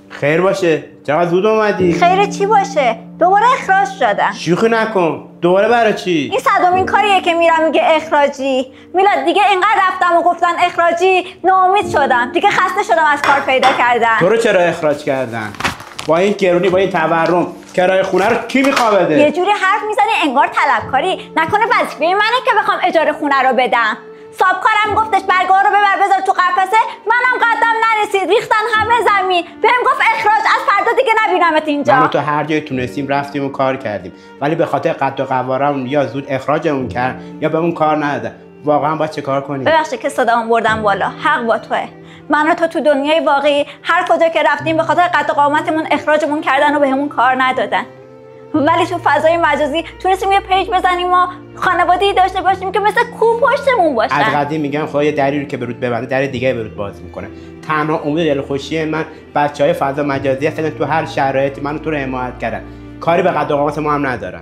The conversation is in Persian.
خیر باشه، چقدر زود اومدی؟ خیر چی باشه؟ دوباره اخراج شدم. شوخی نکن، دوباره برای چی؟ این صدومین کاریه که میرم میگه اخراجی. میلاد دیگه اینقدر رفتم و گفتن اخراجی ناامید شدم. دیگه خسته شدم از کار پیدا کردن. تو رو چرا اخراج کردن؟ با این گرونی، با این تورم، کرایه خونه رو کی میخوابه؟ یه جوری حرف میزنی انگار طلبکاری. نکنه وظیفه منه که بخوام اجاره خونه رو بدم. صاحبکارم گفتش برگاه رو ببر بذار تو قفسه، منم قدم نرسید ریختن همه زمین. بهم گفت اخراج، از فردا دیگه نبینمت اینجا. من و تو هر جایی تونستیم رفتیم و کار کردیم، ولی به خاطر قد و قوارمون یا زود اخراجمون کرد یا به اون کار ندادن. واقعا باید چه کار کنیم؟ ببخشید که صدامو بردم بالا، حق با توه. من و تو دنیای واقعی هر کجا که رفتیم به خاطر قد و قامتمون اخراجمون کردن و بهمون کار ندادن، ولی تو فضای مجازی تونستیم یه پیج بزنیم و خانواده‌ای داشته باشیم که مثل کو پشتمون باشن. از قدیم میگن خدا یه دری رو که برود ببنده در دیگه برود باز میکنه. تنها امید دلخوشی من بچهای فضا مجازی هستن، تو هر شرایطی منو تو رو حمایت کردن، کاری به قد و قامت ما هم ندارن.